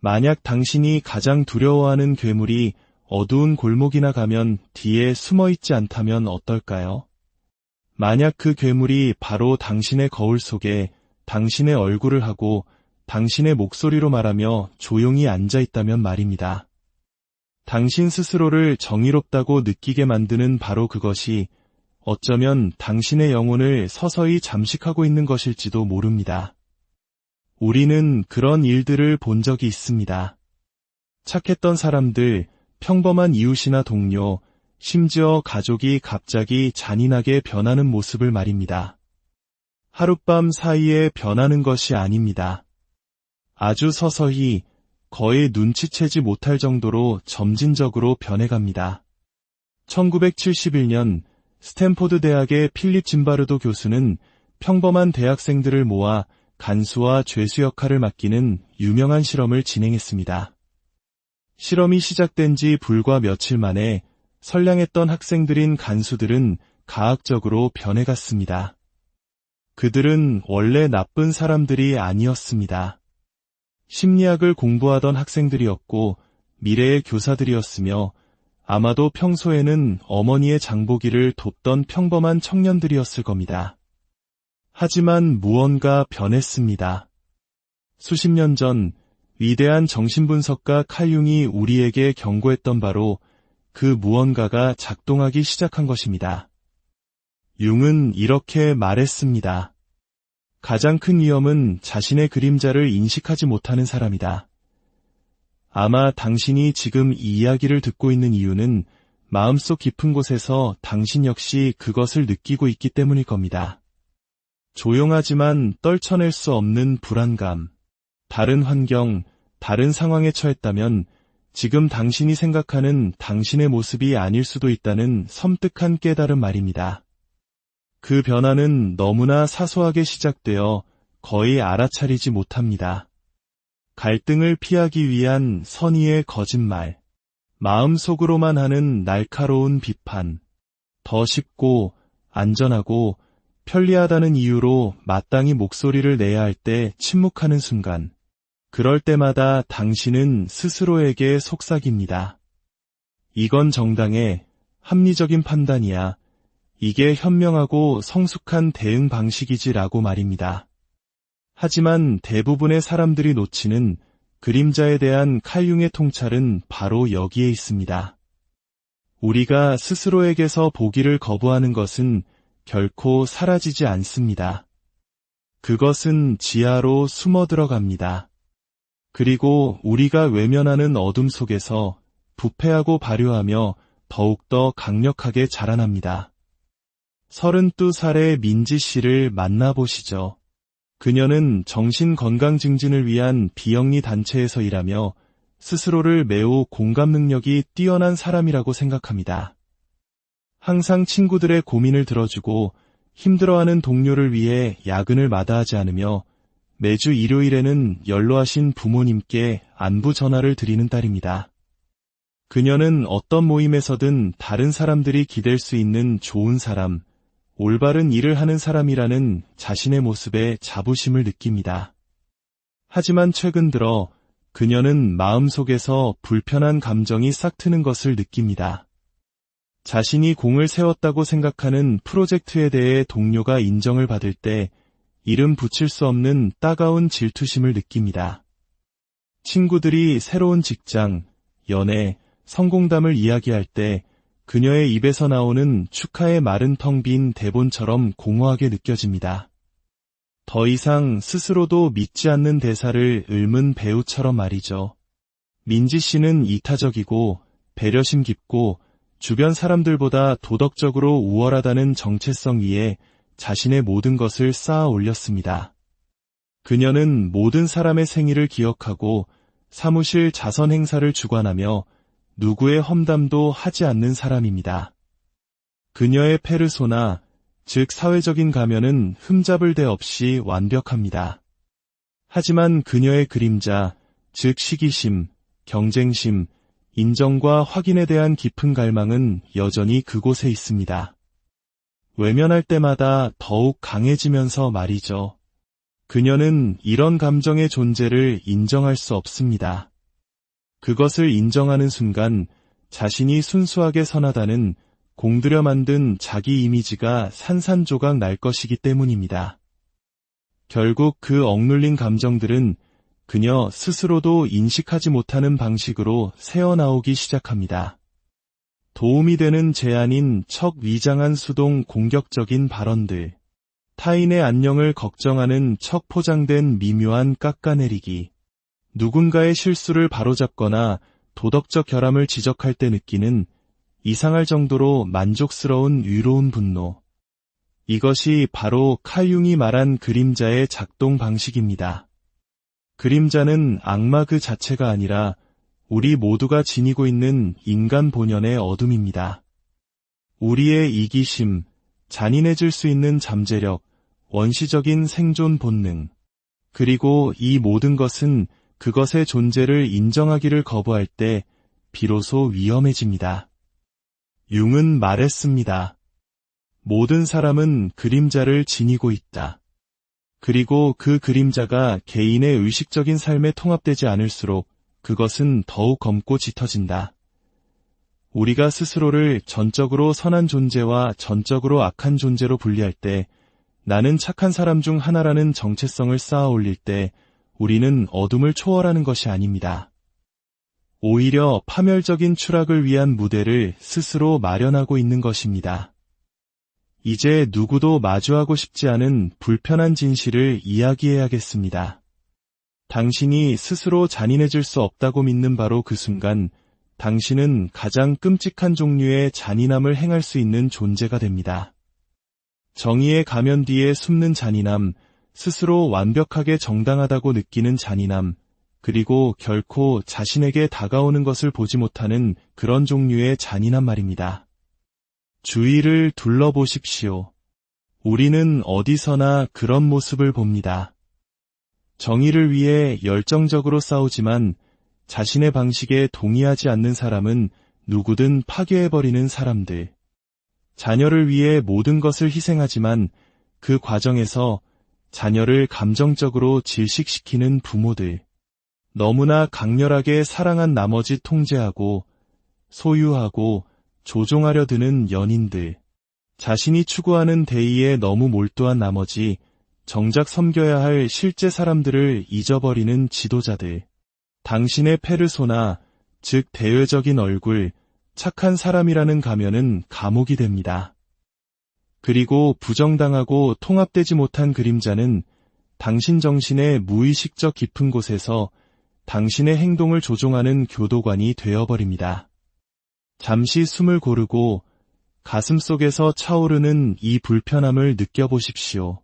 만약 당신이 가장 두려워하는 괴물이 어두운 골목이나 가면 뒤에 숨어있지 않다면 어떨까요? 만약 그 괴물이 바로 당신의 거울 속에 당신의 얼굴을 하고 당신의 목소리로 말하며 조용히 앉아있다면 말입니다. 당신 스스로를 정의롭다고 느끼게 만드는 바로 그것이 어쩌면 당신의 영혼을 서서히 잠식하고 있는 것일지도 모릅니다. 우리는 그런 일들을 본 적이 있습니다. 착했던 사람들, 평범한 이웃이나 동료, 심지어 가족이 갑자기 잔인하게 변하는 모습을 말입니다. 하룻밤 사이에 변하는 것이 아닙니다. 아주 서서히 거의 눈치채지 못할 정도로 점진적으로 변해갑니다. 1971년 스탠포드 대학의 필립 짐바르도 교수는 평범한 대학생들을 모아 간수와 죄수 역할을 맡기는 유명한 실험을 진행했습니다. 실험이 시작된 지 불과 며칠 만에 선량했던 학생들인 간수들은 가학적으로 변해갔습니다. 그들은 원래 나쁜 사람들이 아니었습니다. 심리학을 공부하던 학생들이었고 미래의 교사들이었으며 아마도 평소에는 어머니의 장보기를 돕던 평범한 청년들이었을 겁니다. 하지만 무언가 변했습니다. 수십 년 전 위대한 정신분석가 칼 융이 우리에게 경고했던 바로 그 무언가가 작동하기 시작한 것입니다. 융은 이렇게 말했습니다. 가장 큰 위험은 자신의 그림자를 인식하지 못하는 사람이다. 아마 당신이 지금 이 이야기를 듣고 있는 이유는 마음속 깊은 곳에서 당신 역시 그것을 느끼고 있기 때문일 겁니다. 조용하지만 떨쳐낼 수 없는 불안감, 다른 환경, 다른 상황에 처했다면 지금 당신이 생각하는 당신의 모습이 아닐 수도 있다는 섬뜩한 깨달음 말입니다. 그 변화는 너무나 사소하게 시작되어 거의 알아차리지 못합니다. 갈등을 피하기 위한 선의의 거짓말, 마음속으로만 하는 날카로운 비판, 더 쉽고 안전하고 편리하다는 이유로 마땅히 목소리를 내야 할 때 침묵하는 순간, 그럴 때마다 당신은 스스로에게 속삭입니다. 이건 정당해, 합리적인 판단이야. 이게 현명하고 성숙한 대응 방식이지라고 말입니다. 하지만 대부분의 사람들이 놓치는 그림자에 대한 칼 융의 통찰은 바로 여기에 있습니다. 우리가 스스로에게서 보기를 거부하는 것은 결코 사라지지 않습니다. 그것은 지하로 숨어 들어갑니다. 그리고 우리가 외면하는 어둠 속에서 부패하고 발효하며 더욱더 강력하게 자라납니다. 32살의 민지 씨를 만나보시죠. 그녀는 정신건강 증진을 위한 비영리 단체에서 일하며 스스로를 매우 공감 능력이 뛰어난 사람이라고 생각합니다. 항상 친구들의 고민을 들어주고 힘들어하는 동료를 위해 야근을 마다하지 않으며 매주 일요일에는 연로하신 부모님께 안부 전화를 드리는 딸입니다. 그녀는 어떤 모임에서든 다른 사람들이 기댈 수 있는 좋은 사람, 올바른 일을 하는 사람이라는 자신의 모습에 자부심을 느낍니다. 하지만 최근 들어 그녀는 마음속에서 불편한 감정이 싹트는 것을 느낍니다. 자신이 공을 세웠다고 생각하는 프로젝트에 대해 동료가 인정을 받을 때 이름 붙일 수 없는 따가운 질투심을 느낍니다. 친구들이 새로운 직장, 연애, 성공담을 이야기할 때 그녀의 입에서 나오는 축하의 말은 텅 빈 대본처럼 공허하게 느껴집니다. 더 이상 스스로도 믿지 않는 대사를 읊은 배우처럼 말이죠. 민지 씨는 이타적이고 배려심 깊고 주변 사람들보다 도덕적으로 우월하다는 정체성 위에 자신의 모든 것을 쌓아 올렸습니다. 그녀는 모든 사람의 생일을 기억하고 사무실 자선 행사를 주관하며 누구의 험담도 하지 않는 사람입니다. 그녀의 페르소나, 즉 사회적인 가면은 흠잡을 데 없이 완벽합니다. 하지만 그녀의 그림자, 즉 시기심, 경쟁심, 인정과 확인에 대한 깊은 갈망은 여전히 그곳에 있습니다. 외면할 때마다 더욱 강해지면서 말이죠. 그녀는 이런 감정의 존재를 인정할 수 없습니다. 그것을 인정하는 순간 자신이 순수하게 선하다는 공들여 만든 자기 이미지가 산산조각 날 것이기 때문입니다. 결국 그 억눌린 감정들은 그녀 스스로도 인식하지 못하는 방식으로 새어나오기 시작합니다. 도움이 되는 제안인 척 위장한 수동 공격적인 발언들, 타인의 안녕을 걱정하는 척 포장된 미묘한 깎아내리기, 누군가의 실수를 바로잡거나 도덕적 결함을 지적할 때 느끼는 이상할 정도로 만족스러운 위로운 분노. 이것이 바로 칼 융이 말한 그림자의 작동 방식입니다. 그림자는 악마 그 자체가 아니라 우리 모두가 지니고 있는 인간 본연의 어둠입니다. 우리의 이기심, 잔인해질 수 있는 잠재력, 원시적인 생존 본능, 그리고 이 모든 것은 그것의 존재를 인정하기를 거부할 때 비로소 위험해집니다. 융은 말했습니다. 모든 사람은 그림자를 지니고 있다. 그리고 그 그림자가 개인의 의식적인 삶에 통합되지 않을수록 그것은 더욱 검고 짙어진다. 우리가 스스로를 전적으로 선한 존재와 전적으로 악한 존재로 분리할 때, 나는 착한 사람 중 하나라는 정체성을 쌓아 올릴 때 우리는 어둠을 초월하는 것이 아닙니다. 오히려 파멸적인 추락을 위한 무대를 스스로 마련하고 있는 것입니다. 이제 누구도 마주하고 싶지 않은 불편한 진실을 이야기해야겠습니다. 당신이 스스로 잔인해질 수 없다고 믿는 바로 그 순간, 당신은 가장 끔찍한 종류의 잔인함을 행할 수 있는 존재가 됩니다. 정의의 가면 뒤에 숨는 잔인함, 스스로 완벽하게 정당하다고 느끼는 잔인함, 그리고 결코 자신에게 다가오는 것을 보지 못하는 그런 종류의 잔인함 말입니다. 주위를 둘러보십시오. 우리는 어디서나 그런 모습을 봅니다. 정의를 위해 열정적으로 싸우지만 자신의 방식에 동의하지 않는 사람은 누구든 파괴해버리는 사람들. 자녀를 위해 모든 것을 희생하지만 그 과정에서 자녀를 감정적으로 질식시키는 부모들. 너무나 강렬하게 사랑한 나머지 통제하고 소유하고 조종하려 드는 연인들. 자신이 추구하는 대의에 너무 몰두한 나머지 정작 섬겨야 할 실제 사람들을 잊어버리는 지도자들. 당신의 페르소나, 즉 대외적인 얼굴, 착한 사람이라는 가면은 감옥이 됩니다. 그리고 부정당하고 통합되지 못한 그림자는 당신 정신의 무의식적 깊은 곳에서 당신의 행동을 조종하는 교도관이 되어버립니다. 잠시 숨을 고르고 가슴 속에서 차오르는 이 불편함을 느껴보십시오.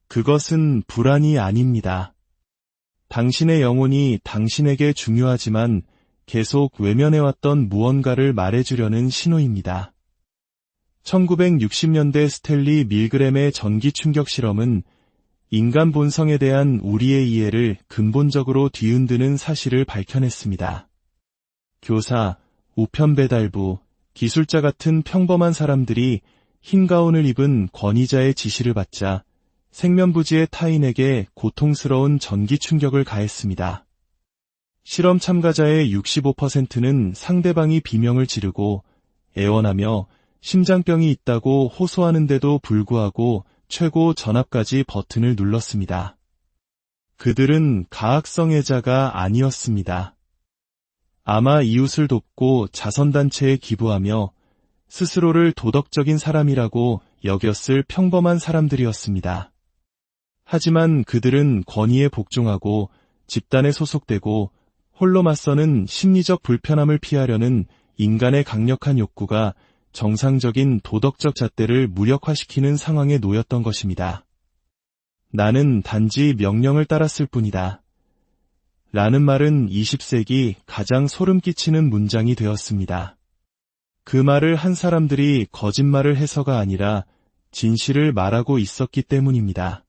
그것은 불안이 아닙니다. 당신의 영혼이 당신에게 중요하지만 계속 외면해왔던 무언가를 말해주려는 신호입니다. 1960년대 스탠리 밀그램의 전기 충격 실험은 인간 본성에 대한 우리의 이해를 근본적으로 뒤흔드는 사실을 밝혀냈습니다. 교사, 우편 배달부, 기술자 같은 평범한 사람들이 흰 가운을 입은 권위자의 지시를 받자 생면부지의 타인에게 고통스러운 전기 충격을 가했습니다. 실험 참가자의 65%는 상대방이 비명을 지르고 애원하며 심장병이 있다고 호소하는데도 불구하고 최고 전압까지 버튼을 눌렀습니다. 그들은 가학성애자가 아니었습니다. 아마 이웃을 돕고 자선단체에 기부하며 스스로를 도덕적인 사람이라고 여겼을 평범한 사람들이었습니다. 하지만 그들은 권위에 복종하고 집단에 소속되고 홀로 맞서는 심리적 불편함을 피하려는 인간의 강력한 욕구가 정상적인 도덕적 잣대를 무력화시키는 상황에 놓였던 것입니다. 나는 단지 명령을 따랐을 뿐이다. 라는 말은 20세기 가장 소름 끼치는 문장이 되었습니다. 그 말을 한 사람들이 거짓말을 해서가 아니라 진실을 말하고 있었기 때문입니다.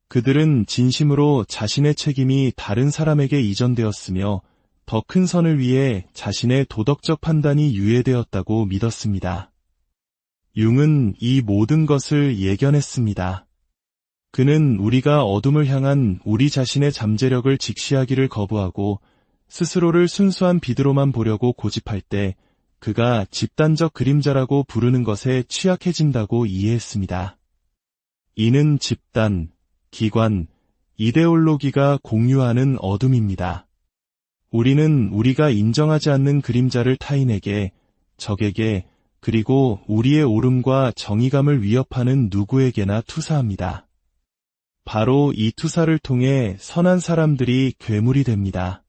그들은 진심으로 자신의 책임이 다른 사람에게 이전되었으며 더 큰 선을 위해 자신의 도덕적 판단이 유예되었다고 믿었습니다. 융은 이 모든 것을 예견했습니다. 그는 우리가 어둠을 향한 우리 자신의 잠재력을 직시하기를 거부하고 스스로를 순수한 빛으로만 보려고 고집할 때 그가 집단적 그림자라고 부르는 것에 취약해진다고 이해했습니다. 이는 집단, 기관, 이데올로기가 공유하는 어둠입니다. 우리는 우리가 인정하지 않는 그림자를 타인에게, 적에게, 그리고 우리의 옳음과 정의감을 위협하는 누구에게나 투사합니다. 바로 이 투사를 통해 선한 사람들이 괴물이 됩니다.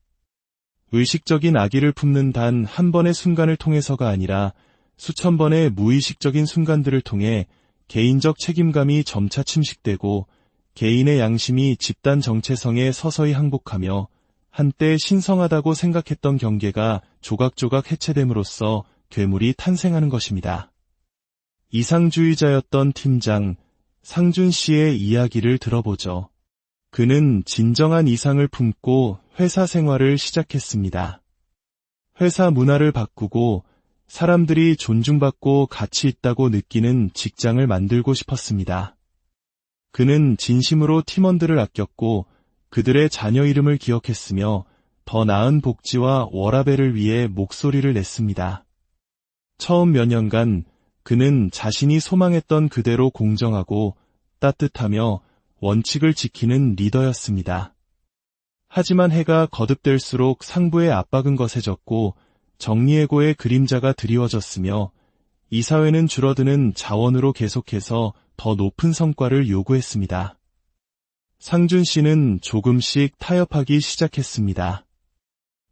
의식적인 악의를 품는 단 한 번의 순간을 통해서가 아니라 수천 번의 무의식적인 순간들을 통해 개인적 책임감이 점차 침식되고 개인의 양심이 집단 정체성에 서서히 항복하며 한때 신성하다고 생각했던 경계가 조각조각 해체됨으로써 괴물이 탄생하는 것입니다. 이상주의자였던 팀장 상준 씨의 이야기를 들어보죠. 그는 진정한 이상을 품고 회사 생활을 시작했습니다. 회사 문화를 바꾸고 사람들이 존중받고 가치 있다고 느끼는 직장을 만들고 싶었습니다. 그는 진심으로 팀원들을 아꼈고 그들의 자녀 이름을 기억했으며 더 나은 복지와 워라밸을 위해 목소리를 냈습니다. 처음 몇 년간 그는 자신이 소망했던 그대로 공정하고 따뜻하며 원칙을 지키는 리더였습니다. 하지만 해가 거듭될수록 상부의 압박은 거세졌고 정리해고의 그림자가 드리워졌으며 이 사회는 줄어드는 자원으로 계속해서 더 높은 성과를 요구했습니다. 상준 씨는 조금씩 타협하기 시작했습니다.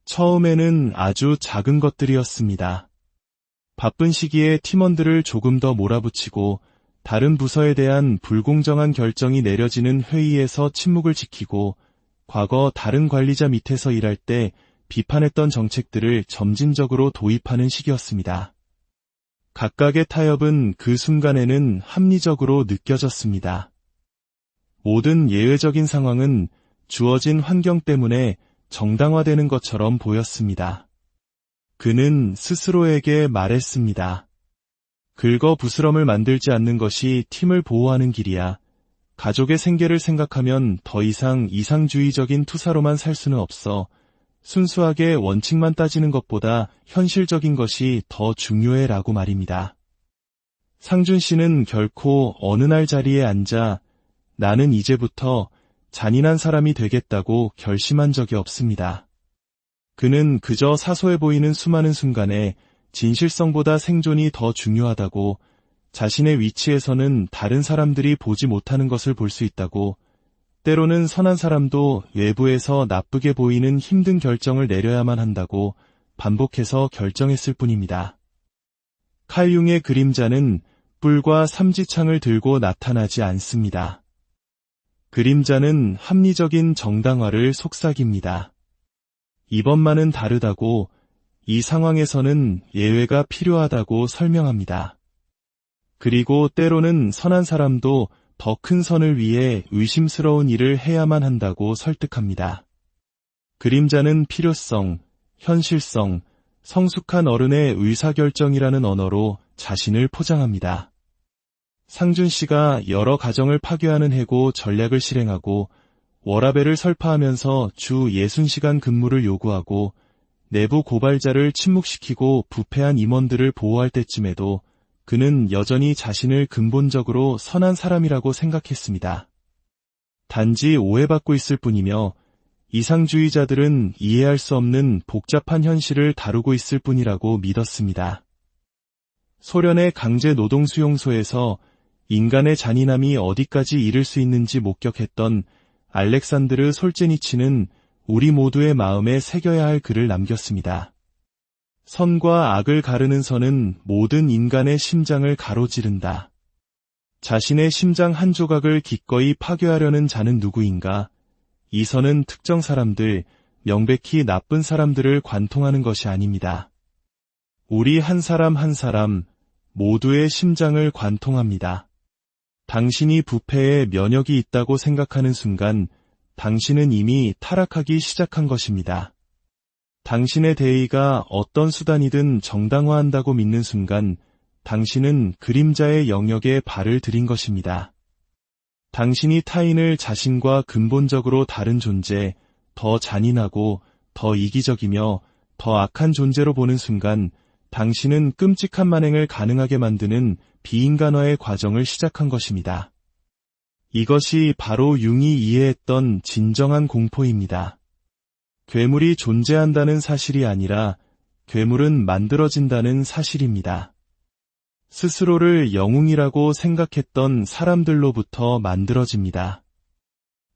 처음에는 아주 작은 것들이었습니다. 바쁜 시기에 팀원들을 조금 더 몰아붙이고 다른 부서에 대한 불공정한 결정이 내려지는 회의에서 침묵을 지키고 과거 다른 관리자 밑에서 일할 때 비판했던 정책들을 점진적으로 도입하는 시기였습니다. 각각의 타협은 그 순간에는 합리적으로 느껴졌습니다. 모든 예외적인 상황은 주어진 환경 때문에 정당화되는 것처럼 보였습니다. 그는 스스로에게 말했습니다. 긁어부스럼을 만들지 않는 것이 팀을 보호하는 길이야. 가족의 생계를 생각하면 더 이상 이상주의적인 투사로만 살 수는 없어. 순수하게 원칙만 따지는 것보다 현실적인 것이 더 중요해 라고 말입니다. 상준 씨는 결코 어느 날 자리에 앉아 나는 이제부터 잔인한 사람이 되겠다고 결심한 적이 없습니다. 그는 그저 사소해 보이는 수많은 순간에 진실성보다 생존이 더 중요하다고, 자신의 위치에서는 다른 사람들이 보지 못하는 것을 볼 수 있다고, 때로는 선한 사람도 외부에서 나쁘게 보이는 힘든 결정을 내려야만 한다고 반복해서 결정했을 뿐입니다. 칼융의 그림자는 뿔과 삼지창을 들고 나타나지 않습니다. 그림자는 합리적인 정당화를 속삭입니다. 이번만은 다르다고, 이 상황에서는 예외가 필요하다고 설명합니다. 그리고 때로는 선한 사람도 더 큰 선을 위해 의심스러운 일을 해야만 한다고 설득합니다. 그림자는 필요성, 현실성, 성숙한 어른의 의사결정이라는 언어로 자신을 포장합니다. 상준 씨가 여러 가정을 파괴하는 해고 전략을 실행하고 워라밸을 설파하면서 주 60시간 근무를 요구하고 내부 고발자를 침묵시키고 부패한 임원들을 보호할 때쯤에도 그는 여전히 자신을 근본적으로 선한 사람이라고 생각했습니다. 단지 오해받고 있을 뿐이며 이상주의자들은 이해할 수 없는 복잡한 현실을 다루고 있을 뿐이라고 믿었습니다. 소련의 강제 노동 수용소에서 인간의 잔인함이 어디까지 이를 수 있는지 목격했던 알렉산드르 솔제니치는 우리 모두의 마음에 새겨야 할 글을 남겼습니다. 선과 악을 가르는 선은 모든 인간의 심장을 가로지른다. 자신의 심장 한 조각을 기꺼이 파괴하려는 자는 누구인가? 이 선은 특정 사람들, 명백히 나쁜 사람들을 관통하는 것이 아닙니다. 우리 한 사람 한 사람 모두의 심장을 관통합니다. 당신이 부패에 면역이 있다고 생각하는 순간 당신은 이미 타락하기 시작한 것입니다. 당신의 대의가 어떤 수단이든 정당화한다고 믿는 순간 당신은 그림자의 영역에 발을 들인 것입니다. 당신이 타인을 자신과 근본적으로 다른 존재, 더 잔인하고 더 이기적이며 더 악한 존재로 보는 순간 당신은 끔찍한 만행을 가능하게 만드는 비인간화의 과정을 시작한 것입니다. 이것이 바로 융이 이해했던 진정한 공포입니다. 괴물이 존재한다는 사실이 아니라 괴물은 만들어진다는 사실입니다. 스스로를 영웅이라고 생각했던 사람들로부터 만들어집니다.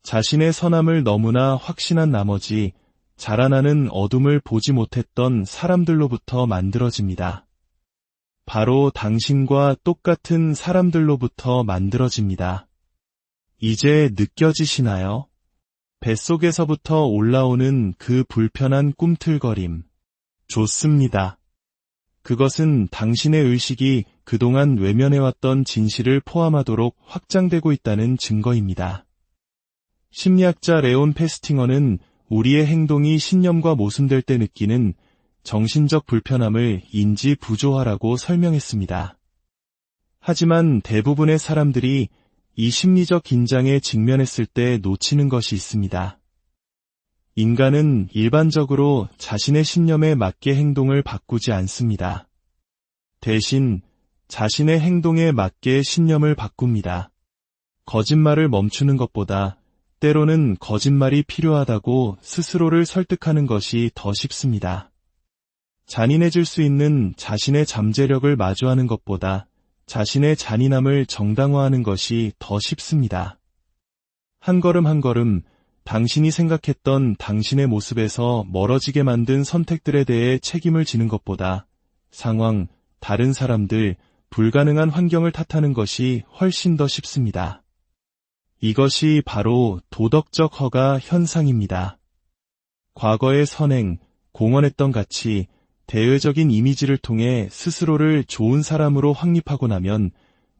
자신의 선함을 너무나 확신한 나머지 자라나는 어둠을 보지 못했던 사람들로부터 만들어집니다. 바로 당신과 똑같은 사람들로부터 만들어집니다. 이제 느껴지시나요? 뱃속에서부터 올라오는 그 불편한 꿈틀거림. 좋습니다. 그것은 당신의 의식이 그동안 외면해왔던 진실을 포함하도록 확장되고 있다는 증거입니다. 심리학자 레온 페스팅어는 우리의 행동이 신념과 모순될 때 느끼는 정신적 불편함을 인지 부조화라고 설명했습니다. 하지만 대부분의 사람들이 이 심리적 긴장에 직면했을 때 놓치는 것이 있습니다. 인간은 일반적으로 자신의 신념에 맞게 행동을 바꾸지 않습니다. 대신 자신의 행동에 맞게 신념을 바꿉니다. 거짓말을 멈추는 것보다 때로는 거짓말이 필요하다고 스스로를 설득하는 것이 더 쉽습니다. 잔인해질 수 있는 자신의 잠재력을 마주하는 것보다 자신의 잔인함을 정당화하는 것이 더 쉽습니다. 한 걸음 한 걸음 당신이 생각했던 당신의 모습에서 멀어지게 만든 선택들에 대해 책임을 지는 것보다 상황, 다른 사람들, 불가능한 환경을 탓하는 것이 훨씬 더 쉽습니다. 이것이 바로 도덕적 허가 현상입니다. 과거의 선행, 공헌했던 가치, 대외적인 이미지를 통해 스스로를 좋은 사람으로 확립하고 나면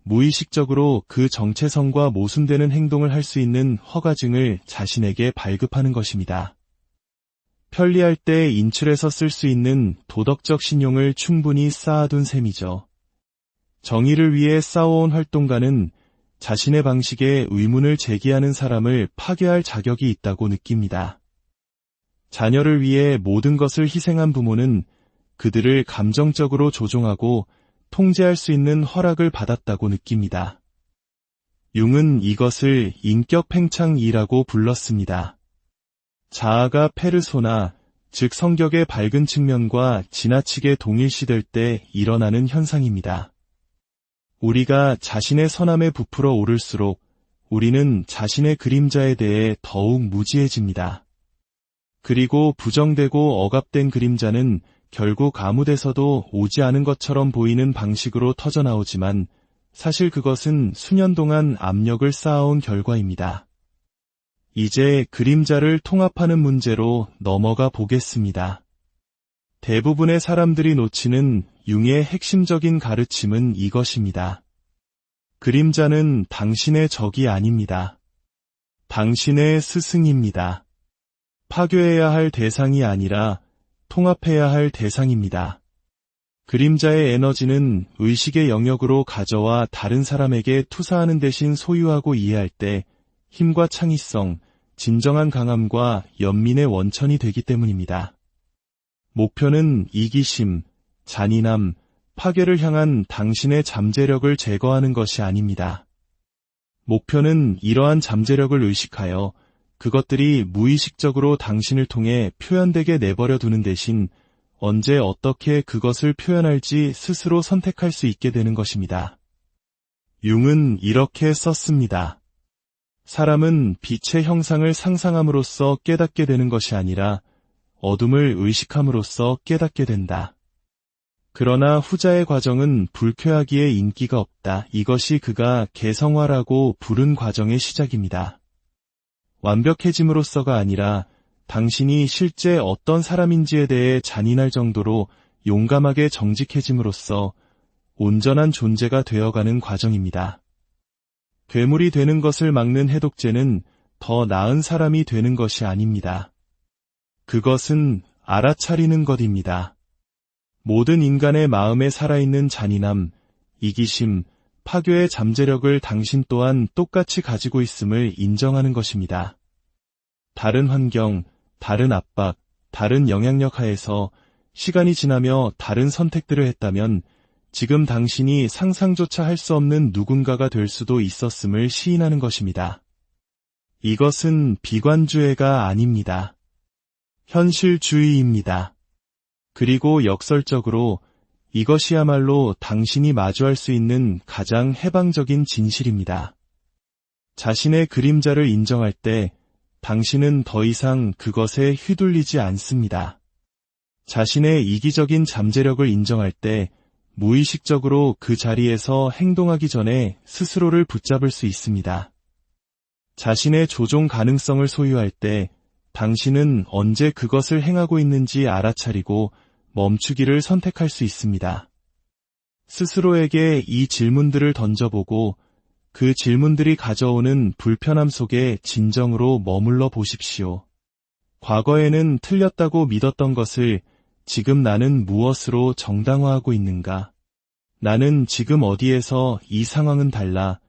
무의식적으로 그 정체성과 모순되는 행동을 할 수 있는 허가증을 자신에게 발급하는 것입니다. 편리할 때 인출해서 쓸 수 있는 도덕적 신용을 충분히 쌓아둔 셈이죠. 정의를 위해 싸워온 활동가는 자신의 방식에 의문을 제기하는 사람을 파괴할 자격이 있다고 느낍니다. 자녀를 위해 모든 것을 희생한 부모는 그들을 감정적으로 조종하고 통제할 수 있는 허락을 받았다고 느낍니다. 융은 이것을 인격 팽창이라고 불렀습니다. 자아가 페르소나, 즉 성격의 밝은 측면과 지나치게 동일시될 때 일어나는 현상입니다. 우리가 자신의 선함에 부풀어 오를수록 우리는 자신의 그림자에 대해 더욱 무지해집니다. 그리고 부정되고 억압된 그림자는 결국 아무 데서도 오지 않은 것처럼 보이는 방식으로 터져나오지만 사실 그것은 수년 동안 압력을 쌓아온 결과입니다. 이제 그림자를 통합하는 문제로 넘어가 보겠습니다. 대부분의 사람들이 놓치는 융의 핵심적인 가르침은 이것입니다. 그림자는 당신의 적이 아닙니다. 당신의 스승입니다. 파괴해야 할 대상이 아니라 통합해야 할 대상입니다. 그림자의 에너지는 의식의 영역으로 가져와 다른 사람에게 투사하는 대신 소유하고 이해할 때 힘과 창의성, 진정한 강함과 연민의 원천이 되기 때문입니다. 목표는 이기심, 잔인함, 파괴를 향한 당신의 잠재력을 제거하는 것이 아닙니다. 목표는 이러한 잠재력을 의식하여 그것들이 무의식적으로 당신을 통해 표현되게 내버려 두는 대신 언제 어떻게 그것을 표현할지 스스로 선택할 수 있게 되는 것입니다. 융은 이렇게 썼습니다. 사람은 빛의 형상을 상상함으로써 깨닫게 되는 것이 아니라 어둠을 의식함으로써 깨닫게 된다. 그러나 후자의 과정은 불쾌하기에 인기가 없다. 이것이 그가 개성화라고 부른 과정의 시작입니다. 완벽해짐으로써가 아니라 당신이 실제 어떤 사람인지에 대해 잔인할 정도로 용감하게 정직해짐으로써 온전한 존재가 되어가는 과정입니다. 괴물이 되는 것을 막는 해독제는 더 나은 사람이 되는 것이 아닙니다. 그것은 알아차리는 것입니다. 모든 인간의 마음에 살아있는 잔인함, 이기심, 파괴의 잠재력을 당신 또한 똑같이 가지고 있음을 인정하는 것입니다. 다른 환경, 다른 압박, 다른 영향력 하에서 시간이 지나며 다른 선택들을 했다면 지금 당신이 상상조차 할 수 없는 누군가가 될 수도 있었음을 시인하는 것입니다. 이것은 비관주의가 아닙니다. 현실주의입니다. 그리고 역설적으로 이것이야말로 당신이 마주할 수 있는 가장 해방적인 진실입니다. 자신의 그림자를 인정할 때 당신은 더 이상 그것에 휘둘리지 않습니다. 자신의 이기적인 잠재력을 인정할 때 무의식적으로 그 자리에서 행동하기 전에 스스로를 붙잡을 수 있습니다. 자신의 조종 가능성을 소유할 때 당신은 언제 그것을 행하고 있는지 알아차리고 멈추기를 선택할 수 있습니다. 스스로에게 이 질문들을 던져보고 그 질문들이 가져오는 불편함 속에 진정으로 머물러 보십시오. 과거에는 틀렸다고 믿었던 것을 지금 나는 무엇으로 정당화하고 있는가? 나는 지금 어디에서 이 상황은 달라,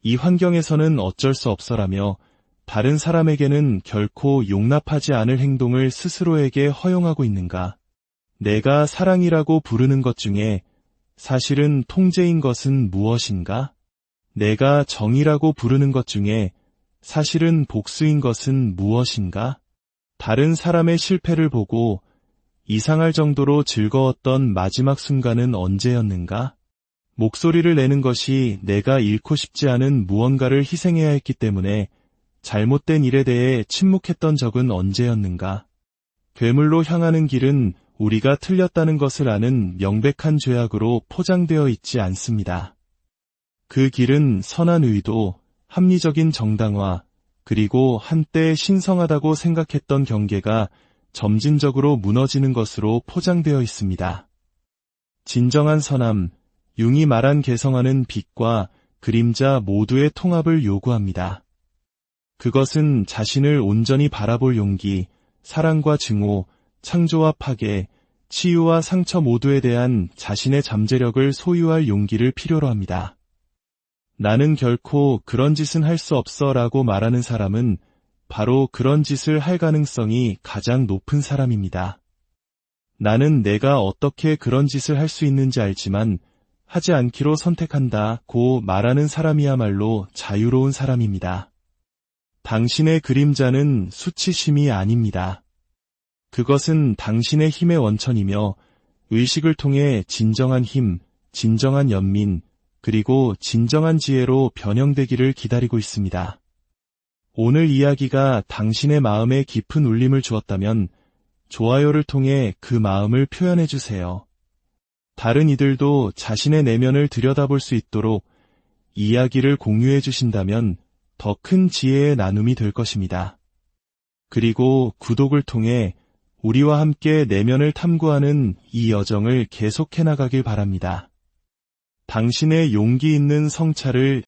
이 환경에서는 어쩔 수 없어라며 다른 사람에게는 결코 용납하지 않을 행동을 스스로에게 허용하고 있는가? 내가 사랑이라고 부르는 것 중에 사실은 통제인 것은 무엇인가? 내가 정의라고 부르는 것 중에 사실은 복수인 것은 무엇인가? 다른 사람의 실패를 보고 이상할 정도로 즐거웠던 마지막 순간은 언제였는가? 목소리를 내는 것이 내가 잃고 싶지 않은 무언가를 희생해야 했기 때문에 잘못된 일에 대해 침묵했던 적은 언제였는가? 괴물로 향하는 길은 우리가 틀렸다는 것을 아는 명백한 죄악으로 포장되어 있지 않습니다. 그 길은 선한 의도, 합리적인 정당화, 그리고 한때 신성하다고 생각했던 경계가 점진적으로 무너지는 것으로 포장되어 있습니다. 진정한 선함, 융이 말한 개성하는 빛과 그림자 모두의 통합을 요구합니다. 그것은 자신을 온전히 바라볼 용기, 사랑과 증오, 창조와 파괴, 치유와 상처 모두에 대한 자신의 잠재력을 소유할 용기를 필요로 합니다. 나는 결코 그런 짓은 할 수 없어 라고 말하는 사람은 바로 그런 짓을 할 가능성이 가장 높은 사람입니다. 나는 내가 어떻게 그런 짓을 할 수 있는지 알지만 하지 않기로 선택한다고 말하는 사람이야말로 자유로운 사람입니다. 당신의 그림자는 수치심이 아닙니다. 그것은 당신의 힘의 원천이며 의식을 통해 진정한 힘, 진정한 연민, 그리고 진정한 지혜로 변형되기를 기다리고 있습니다. 오늘 이야기가 당신의 마음에 깊은 울림을 주었다면 좋아요를 통해 그 마음을 표현해 주세요. 다른 이들도 자신의 내면을 들여다볼 수 있도록 이야기를 공유해 주신다면 더 큰 지혜의 나눔이 될 것입니다. 그리고 구독을 통해 우리와 함께 내면을 탐구하는 이 여정을 계속해 나가길 바랍니다. 당신의 용기 있는 성찰을